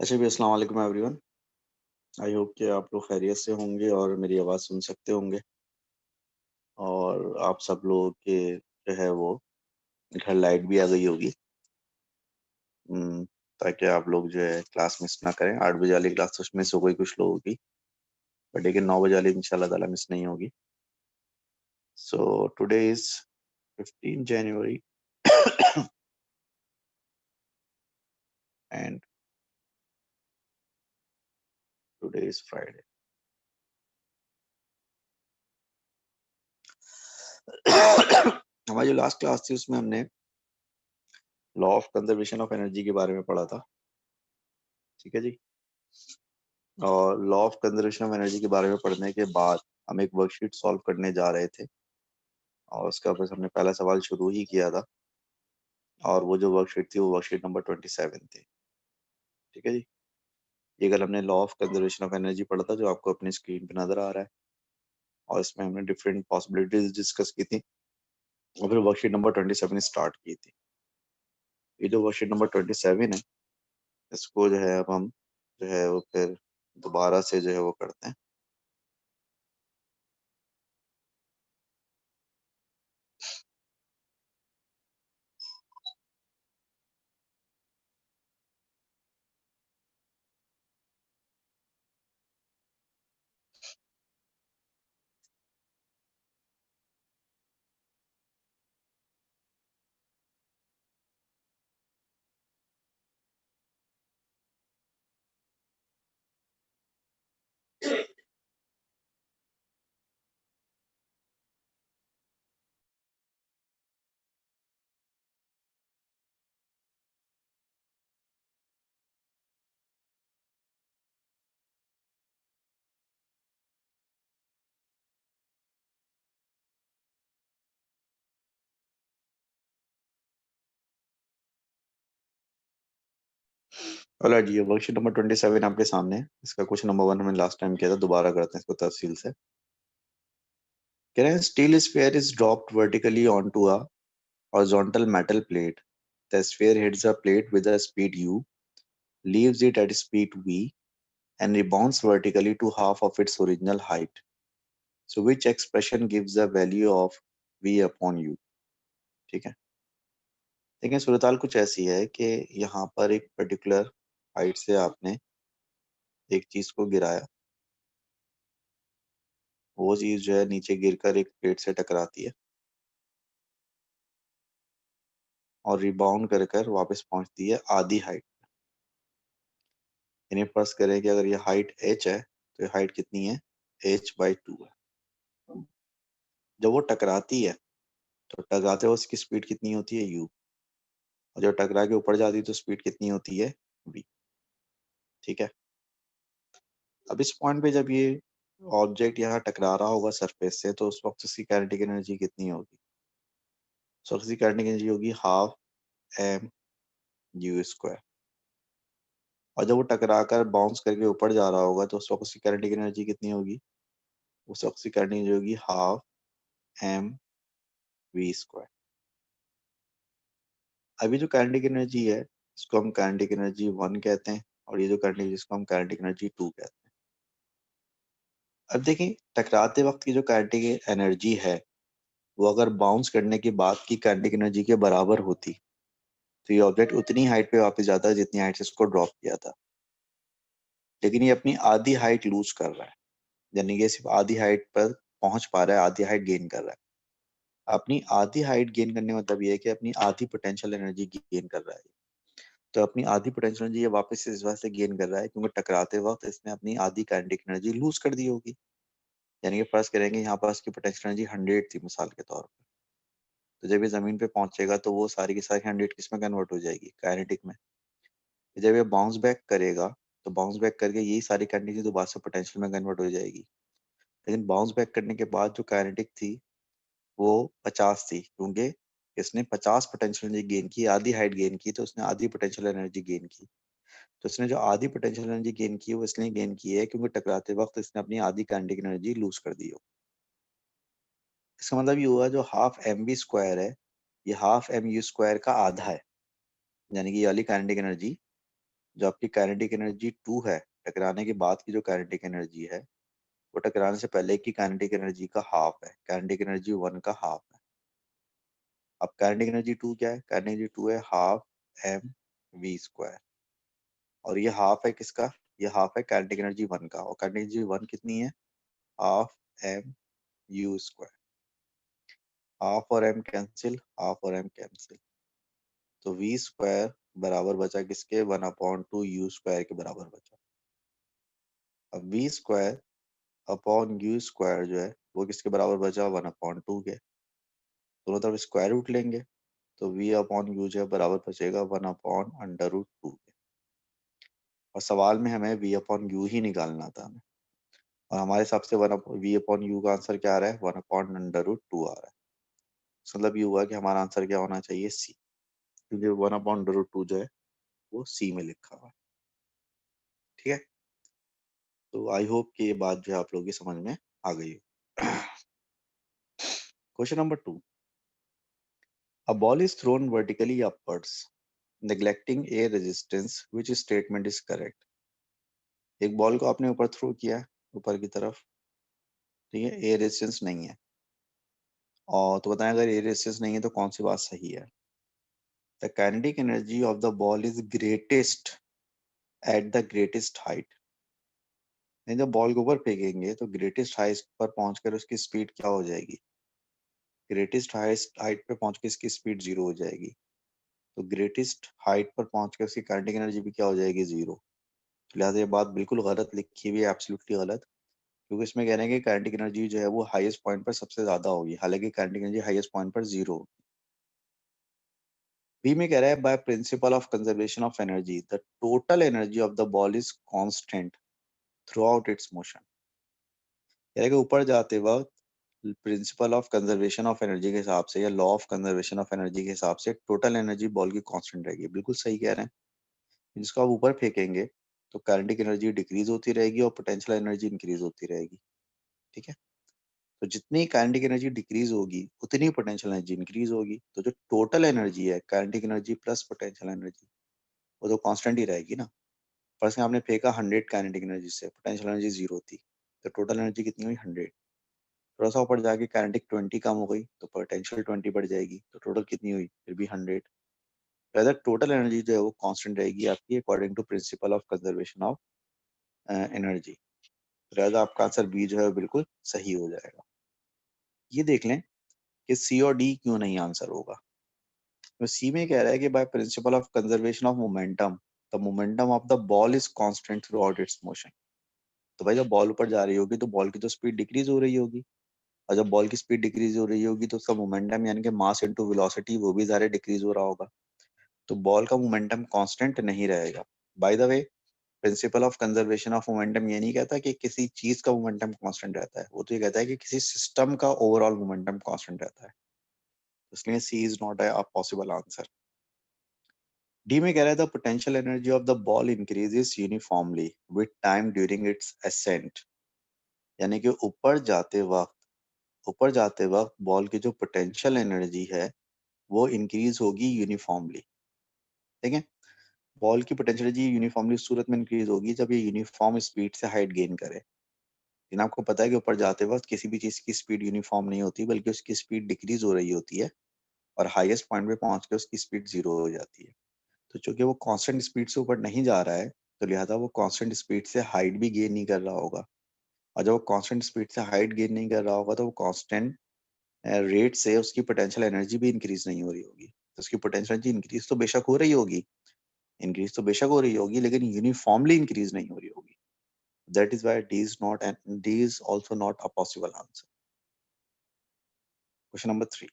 अच्छा भी अस्सलाम वालेकुम एवरीवन। आई होप कि आप लोग खैरियत से होंगे और मेरी आवाज़ सुन सकते होंगे और आप सब लोगों के जो है वो घर लाइट भी आ गई होगी। हम्म, ताकि आप लोग जो है क्लास मिस ना करें। 8 बजे वाली क्लास तो मिस हो गई कुछ लोगों की, बट लेकिन 9 बजे वाली इंशाल्लाह ताला मिस नहीं होगी। So today is 15 January and today is Friday. हमारी जो लास्ट क्लास थी उसमें हमने law of conservation of energy के बारे में पढ़ा था। ठीक है जी। और law of conservation of energy के बारे में पढ़ने के बाद हम एक वर्कशीट सॉल्व करने जा रहे थे और उसका बस हमने पहला सवाल शुरू ही किया था और वो जो वर्कशीट थी वो वर्कशीट नंबर 27 थी। ठीक है जी। ये कल हमने law of conservation of energy पढ़ा था जो आपको अपनी स्क्रीन पे नजर आ रहा है और इसमें हमने डिफरेंट पॉसिबिलिटीज डिस्कस की थी और फिर वर्कशीट नंबर 27 स्टार्ट की थी। ये जो वर्कशीट नंबर 27 है इसको जो है अब हम जो है वो फिर दोबारा से जो है वो करते हैं। और जी ये वर्कशीट नंबर 27 आपके सामने है। इसका क्वेश्चन नंबर 1 हमने लास्ट टाइम किया था, दोबारा करते हैं इसको तफसील से। Can a steel sphere is dropped vertically onto a horizontal metal plate? The sphere hits the plate with a speed u, leaves it at speed v, and rebounds vertically to half of its original height. So which expression gives the value of v upon u? ठीक है। देखिए सूरत कुछ ऐसी है कि यहाँ पर एक पर्टिकुलर हाइट से आपने एक चीज को गिराया, वो चीज जो है नीचे गिरकर एक प्लेट से टकराती है और रिबाउंड कर कर वापस पहुंचती है आधी हाइट। यानी फर्ज करें कि अगर ये हाइट h है तो ये हाइट कितनी है, h/2 है। जब वो टकराती है तो टकराते हुए उसकी स्पीड कितनी होती है u, और जब टकरा के ऊपर जाती है तो स्पीड कितनी होती है v। ठीक है। अब इस पॉइंट पे जब ये ऑब्जेक्ट यहाँ टकरा रहा होगा सरफेस से तो उस वक्त उसकी काइनेटिक एनर्जी कितनी होगी? so उसकी काइनेटिक एनर्जी होगी हाफ एम यू स्क्वायर। और जब वो टकरा कर बाउंस करके ऊपर जा रहा होगा तो उस वक्त उसकी काइनेटिक एनर्जी कितनी होगी? उस वक्त उसकी काइनेटिक एनर्जी होगी हाफ एम वी स्क्वायर। अभी जो काइनेटिक एनर्जी है इसको हम काइनेटिक एनर्जी 1 कहते हैं और ये जो काइनेटिक जिसको हम काइनेटिक एनर्जी 2 कहते हैं। अब देखिए टकराते वक्त की जो काइनेटिक एनर्जी है वो अगर बाउंस करने के बाद की काइनेटिक एनर्जी के बराबर होती तो ये ऑब्जेक्ट उतनी हाइट पे वापस जाता है जितनी हाइट से इसको ड्रॉप किया था। लेकिन ये अपनी आधी हाइट लूज कर रहा है, यानी कि सिर्फ आधी हाइट पर पहुंच पा रहा है, आधी हाइट गेन कर रहा है। अपनी आधी हाइट गेन करने का मतलब ये है कि अपनी आधी पोटेंशियल एनर्जी गेन कर रहा है। तो अपनी आधी पोटेंशियल एनर्जी ये वापस इस वजह से गेन कर रहा है क्योंकि टकराते वक्त इसने अपनी आधी काइनेटिक एनर्जी लूज कर दी होगी। यानी कि फर्ज करेंगे यहाँ पर इसकी पोटेंशियल एनर्जी 100 थी मिसाल के तौर पर, तो जब ये जमीन पे पहुंचेगा तो वो सारी की सारी 100 किस में कन्वर्ट हो जाएगी, काइनेटिक में। जब ये बाउंस बैक करेगा तो बाउंस बैक करके यही सारी काइनेटिक दोबारा से पोटेंशियल में कन्वर्ट हो जाएगी। लेकिन बाउंस बैक करने के बाद जो काइनेटिक थी वो 50 थी क्योंकि इसने 50 पोटेंशियल एनर्जी गेन की, आधी हाइट गेन की, तो उसने आधी पोटेंशियल एनर्जी गेन की। तो इसने जो आधी पोटेंशियल एनर्जी गेन की वो इसलिए गेन की है क्योंकि टकराते वक्त इसने अपनी आधी काइनेटिक एनर्जी लूज कर दी हो। इसका मतलब ये हुआ जो हाफ एम बी स्क्वायर है ये हाफ एम यू स्क्वायर का आधा है, यानी कि ये वाली काइनेटिक एनर्जी जो आपकी काइनेटिक एनर्जी 2 है, टकराने के बाद की जो काइनेटिक एनर्जी है, वो टकराने से पहले की काइनेटिक एनर्जी का हाफ है। काइनेटिक एनर्जी 1 का हाफ है। अब काइनेटिक एनर्जी 2 क्या है? काइनेटिक एनर्जी 2 है हाफ एम वी स्क्वायर, और ये हाफ है किसका? ये हाफ है काइनेटिक एनर्जी 1 का, और काइनेटिक एनर्जी 1 कितनी है? Half M U square. Half और एम कैंसिल, हाफ और एम कैंसिल, तो वी स्क्वायर बराबर बचा किसके? 1/2 यू स्क्वायर के बराबर बचा। अब V square upon U square जो है वो किसके बराबर बचा? 1/2 के। दोनों तरफ स्क्वायर रूट लेंगे, तो वी अपॉन यू जो है बराबर बचेगा 1/√2 के। और सवाल में हमें वी अपॉन यू ही निकालना था हमें, और हमारे हिसाब से वी अपॉन यू का आंसर क्या आ रहा है? 1/√2 आ रहा है। मतलब ये हुआ कि हमारा आंसर क्या होना चाहिए? सी, क्योंकि 1/√2 जो है वो सी में लिखा हुआ है। ठीक है, तो आई होप कि ये बात जो है आप लोगों की समझ में आ गई हो। Question number 2, a ball is thrown vertically upwards neglecting air resistance, which statement is correct? एक बॉल को आपने ऊपर थ्रो किया है, ऊपर की तरफ, ठीक है, एयर रेजिस्टेंस नहीं है, और तो बताएं अगर एयर रेजिस्टेंस नहीं है तो कौन सी बात सही है? The kinetic energy of the ball is greatest at the greatest height. नहीं, जब बॉल को ऊपर फेंकेंगे तो ग्रेटेस्ट हाइट पर पहुंचकर उसकी स्पीड क्या हो जाएगी? ग्रेटेस्ट हाइट पे पहुंच के इसकी स्पीड 0 हो जाएगी। तो ग्रेटेस्ट हाइट पर पहुंच के उसकी काइनेटिक एनर्जी भी क्या हो जाएगी? 0। तो लिहाजा ये बात बिल्कुल गलत लिखी हुई है, एब्सोल्युटली गलत, क्योंकि इसमें कह रहे हैं कि काइनेटिक एनर्जी जो है वो हाईएस्ट पॉइंट पर सबसे ज्यादा होगी, हालांकि काइनेटिक एनर्जी हाईएस्ट पॉइंट पर 0 होगी। बी में कह रहा है by principle of conservation of energy the total energy of the ball is constant throughout its motion. कह रहा है कि ऊपर जाते वक्त principle of conservation of energy के हिसाब से या law of conservation of energy के हिसाब से टोटल एनर्जी बॉल की कांस्टेंट रहेगी। बिल्कुल सही कह रहे हैं। जिसको आप ऊपर फेंकेंगे तो काइनेटिक एनर्जी डिक्रीज होती रहेगी और पोटेंशियल एनर्जी इंक्रीज होती रहेगी। ठीक है, तो जितनी काइनेटिक एनर्जी डिक्रीज होगी उतनी पोटेंशियल एनर्जी इंक्रीज होगी। तो जो टोटल एनर्जी है, kinetic energy plus potential energy, वो तो कांस्टेंट ही रहेगी ना। फर्स्ट में आपने फेंका 100 काइनेटिक एनर्जी से, पोटेंशियल एनर्जी 0 थी, तो टोटल एनर्जी कितनी हुई? 100। थोड़ा सा ऊपर जाके काइनेटिक 20 कम हो गई तो पोटेंशियल 20 बढ़ जाएगी, तो टोटल कितनी हुई? फिर भी 100। अगर टोटल एनर्जी जो है वो कांस्टेंट रहेगी आपकी according to principle of conservation of energy. तो आपका आंसर बी जो है वो बिल्कुल सही हो जाएगा। ये देख लें कि सी और डी क्यों नहीं आंसर होगा। तो सी में कह रहा है कि by principle of conservation of momentum the momentum of the ball is constant throughout its motion. तो भाई जब बॉल ऊपर जा रही होगी तो बॉल की तो स्पीड डिक्रीज हो रही होगी, और जब बॉल की स्पीड डिक्रीज हो रही होगी तो उसका मोमेंटम यानी कि मास इनटू वेलोसिटी वो भी ज़्यादा डिक्रीज हो रहा होगा। तो बॉल का मोमेंटम कांस्टेंट नहीं रहेगा। By the way, principal of conservation of momentum ये नहीं कहता कि किसी चीज का मोमेंटम कांस्टेंट रहता है, वो तो ये कहता है कि किसी सिस्टम का ओवरऑल मोमेंटम कांस्टेंट रहता है। इसलिए C is not a possible answer. D में कह रहा है the potential energy of the ball increases uniformly with time during its ascent. यानी कि ऊपर जाते वक्त बॉल की जो पोटेंशियल एनर्जी है वो इंक्रीज होगी यूनिफॉर्मली। ठीक है, बॉल की पोटेंशियल एनर्जी यूनिफॉर्मली उस सूरत में इंक्रीज होगी जब ये यूनिफॉर्म स्पीड से हाइट गेन करे। लेकिन आपको पता है कि ऊपर जाते वक्त किसी भी चीज की स्पीड यूनिफॉर्म नहीं होती, बल्कि उसकी स्पीड डिक्रीज हो रही होती है, और हाईएस्ट पॉइंट पे पहुंच के उसकी स्पीड 0 हो जाती है। तो चूंकि वो कांस्टेंट स्पीड से ऊपर नहीं जा रहा है, तो लिहाजा वो कांस्टेंट स्पीड से हाइट भी गेन नहीं कर रहा होगा, और जब वो कांस्टेंट स्पीड से हाइट गेन नहीं कर रहा होगा तो वो कांस्टेंट रेट से उसकी पोटेंशियल एनर्जी भी इंक्रीज नहीं हो रही होगी। तो उसकी पोटेंशियल एनर्जी इंक्रीज तो बेशक हो रही होगी, लेकिन यूनिफॉर्मली इंक्रीज नहीं हो रही होगी। That is why D is also not a possible answer. Question number 3,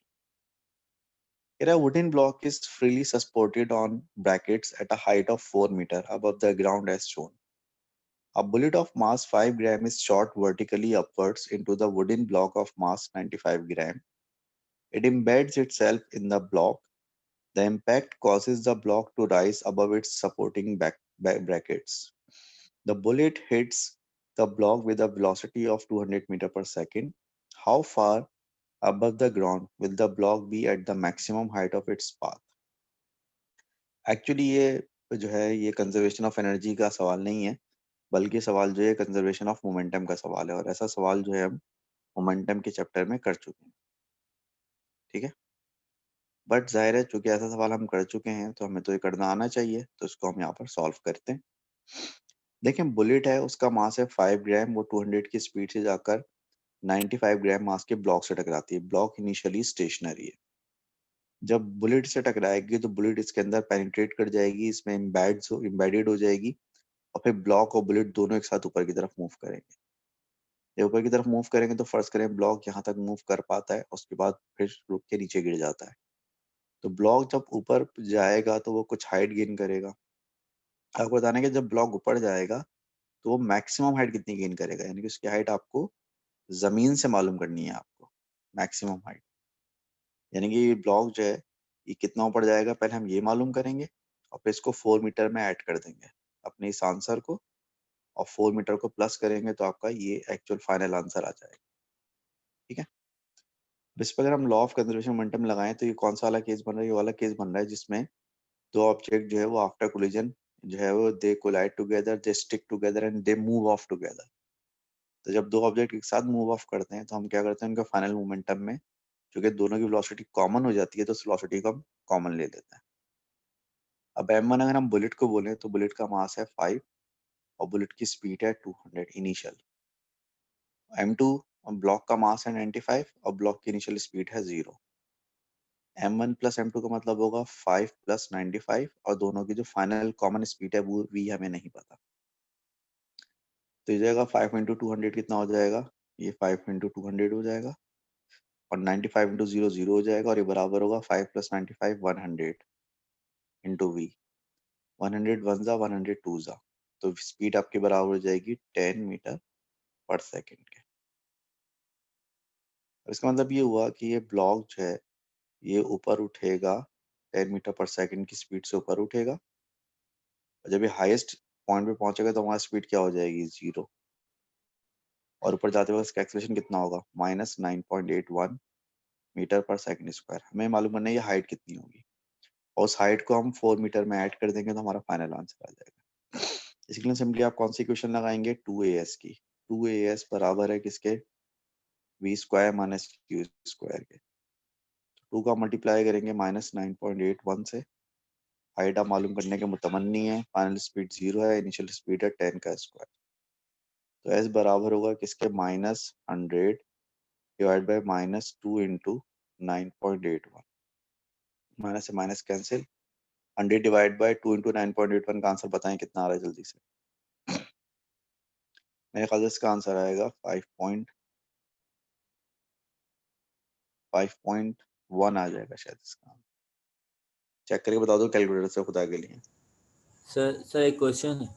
a wooden block is freely supported on brackets at a height of 4 meter above the ground as shown. A bullet of mass 5 gram is shot vertically upwards into the wooden block of mass 95 gram. It embeds itself in the block. The impact causes the block to rise above its supporting brackets. The bullet hits the block with a velocity of 200 meter per second. How far above the ground will the block be at the maximum height of its path? Actually ये तो जो है ये conservation of energy का सवाल नहीं है, बल्कि सवाल जो है कंजर्वेशन ऑफ मोमेंटम का सवाल है, और ऐसा सवाल जो है हम मोमेंटम के चैप्टर में कर चुके हैं। ठीक है, बट जाहिर है चूंकि ऐसा सवाल हम कर चुके हैं तो हमें तो ये करना आना चाहिए, तो इसको हम यहाँ पर सॉल्व करते हैं। देखें, बुलेट है, उसका मास है 5 ग्राम, वो 200 की स्पीड से जाकर 95 ग्राम मास के ब्लॉक से टकराती है। ब्लॉक इनिशियली स्टेशनरी है। जब बुलेट से टकराएगी तो बुलेट इसके अंदर पेनिट्रेट कर जाएगी, इसमें इम्बेडेड हो जाएगी, और फिर ब्लॉक और बुलेट दोनों एक साथ ऊपर की तरफ मूव करेंगे। जब ऊपर की तरफ मूव करेंगे तो फर्ज करें ब्लॉक यहाँ तक मूव कर पाता है, उसके बाद फिर रुक के नीचे गिर जाता है। तो ब्लॉक जब ऊपर जाएगा तो वो कुछ हाइट गेन करेगा। आपको बताना है कि जब ब्लॉक ऊपर जाएगा तो वो मैक्सिमम हाइट कितनी गेन करेगा, यानी कि उसकी हाइट आपको जमीन से मालूम करनी है आपको, मैक्सिमम हाइट। यानी कि ये ब्लॉक जो है ये कितना ऊपर जाएगा पहले हम ये मालूम करेंगे, और फिर इसको 4 मीटर में ऐड कर देंगे अपने इस आंसर को, और 4 मीटर को प्लस करेंगे तो आपका ये एक्चुअल फाइनल आंसर आ जाएगा। ठीक है, इस पर अगर हम लॉ ऑफ कंजर्वेशन मोमेंटम लगाएं तो ये कौन सा वाला केस बन रहा है? ये वाला केस बन रहा है जिसमें दो ऑब्जेक्ट जो है वो आफ्टर कोलिजन जो है वो they collide together, they stick together and they move off together. तो जब दो ऑब्जेक्ट एक साथ मूव ऑफ करते हैं तो हम क्या करते हैं, उनका फाइनल मोमेंटम में क्योंकि दोनों की वेलोसिटी कॉमन हो जाती है तो उस वेलोसिटी को हम कॉमन ले लेते हैं। अब m1 अगर हम बुलेट को बोलें तो बुलेट का मास है 5 और बुलेट की स्पीड है 200 इनिशियल। m2 ब्लॉक का मास है 95 और ब्लॉक की इनिशियल स्पीड है 0। m1 प्लस m2 का मतलब होगा 5 प्लस 95, और दोनों की जो फाइनल कॉमन स्पीड है वो v हमें नहीं पता। तो ये जाएगा 5 इंटू 200 कितना हो जाएगा, ये 5 इंटू 200 हो जाएगा, और 95 इंटू 0 0 हो जाएगा, और ये बराबर होगा 5 प्लस 95 100 इंटू वी। 100 वन जा 100 टू जा, तो स्पीड आपके बराबर हो जाएगी 10 मीटर पर सेकेंड के। इसका मतलब ये हुआ कि ये ब्लॉक जो है ये ऊपर उठेगा 10 मीटर पर सेकेंड की स्पीड से ऊपर उठेगा, और जब ये हाईएस्ट पॉइंट पे पहुंचेगा तो वहां स्पीड क्या हो जाएगी, 0। और ऊपर जाते वक्त इसका एक्सेलरेशन कितना होगा, -9.81 मीटर पर सेकंड स्क्वायर। हमें मालूम करना है ये हाइट कितनी होगी, और उस हाइट को हम 4 मीटर में ऐड कर देंगे तो हमारा फाइनल आंसर आ जाएगा। इसके लिए सिंपली आप कौन सी इक्वेशन लगाएंगे, 2as की। 2as बराबर है किसके, v square minus q square के। 2 का मल्टीप्लाई करेंगे -9.81 से। हाइट आप मालूम करने के मुतमन्नी है, फाइनल स्पीड 0 है, इनिशियल स्पीड है 10 का स्क्वायर। तो s बराबर होगा किसके, -100 डिवाइड बाई -2 इंटू 9.81। माइनस से minus cancel, 100 divide by 2 into 9.81 का आंसर बताएं कितना आ रहा है जल्दी से। मेरे ख्याल से इसका आंसर आएगा 5.1 आ जाएगा शायद इसका। चेक करके बता दो कैलकुलेटर से खुदा के लिए। सर एक क्वेश्चन है।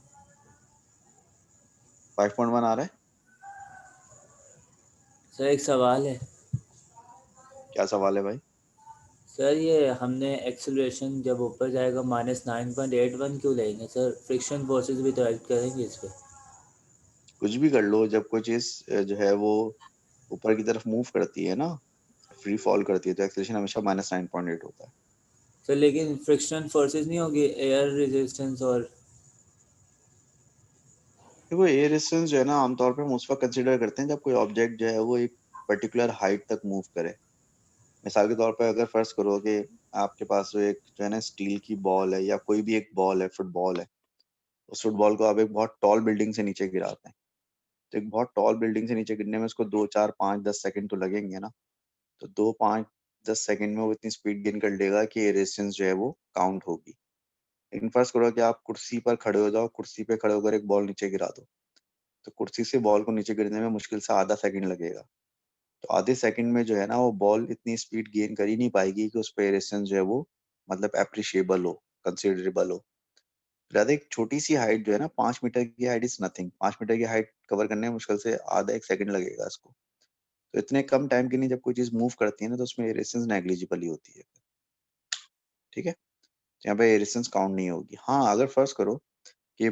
5.1 आ रहा है? सर एक सवाल है। क्या सवाल है भाई? सर ये हमने एक्सेलरेशन जब ऊपर जाएगा -9.81 क्यों लेंगे सर? फ्रिक्शन फोर्सेस भी तो ऐड करेंगे इस पर। कुछ भी कर लो, जब कोई चीज जो है वो ऊपर की तरफ मूव करती है ना, फ्री फॉल करती है, तो एक्सेलरेशन हमेशा -9.8 होता है। सर लेकिन फ्रिक्शन फोर्सेस नहीं होगी, एयर रेजिस्टेंस और। देखो एयर रेजिस्टेंस जो है ना, आमतौर पे हम उस वक्त कंसिडर करते हैं जब कोई ऑब्जेक्ट जो है वो एक पर्टिकुलर हाइट तक मूव करे। मिसाल के तौर पर अगर फर्ज करो कि आपके पास जो एक जो है ना स्टील की बॉल है, या कोई भी एक बॉल है, फुटबॉल है, उस फुटबॉल को आप एक बहुत टॉल बिल्डिंग से नीचे गिराते हैं, तो एक बहुत टॉल बिल्डिंग से नीचे गिरने में उसको 2 4 5 10 सेकंड तो लगेंगे ना। तो 2 5 10 सेकंड में वो इतनी स्पीड गेन कर लेगा कि रेजिस्टेंस जो है वो काउंट होगी। लेकिन फर्ज करो कि आप कुर्सी पर खड़े हो जाओ, कुर्सी पे खड़े होकर एक बॉल नीचे गिरा दो, तो कुर्सी से बॉल को नीचे गिरने में मुश्किल से आधा सेकंड लगेगा। तो आधे सेकंड में जो है ना वो बॉल इतनी स्पीड गेन कर ही नहीं पाएगी कि उस पर रेजिस्टेंस जो है वो मतलब एप्रिशिएबल हो, कंसिडरेबल हो। ज्यादा एक छोटी सी हाइट जो है ना, 5 मीटर की हाइट इज नथिंग। 5 मीटर की हाइट कवर करने में मुश्किल से आधा एक सेकंड लगेगा इसको। तो इतने कम टाइम के लिए जब कोई चीज मूव करती है ना तो उसमें रेजिस्टेंस नेग्लिजिबल ही होती है। ठीक है, तो यहाँ पे रेजिस्टेंस काउंट नहीं होगी। हाँ, अगर फर्ज करो कि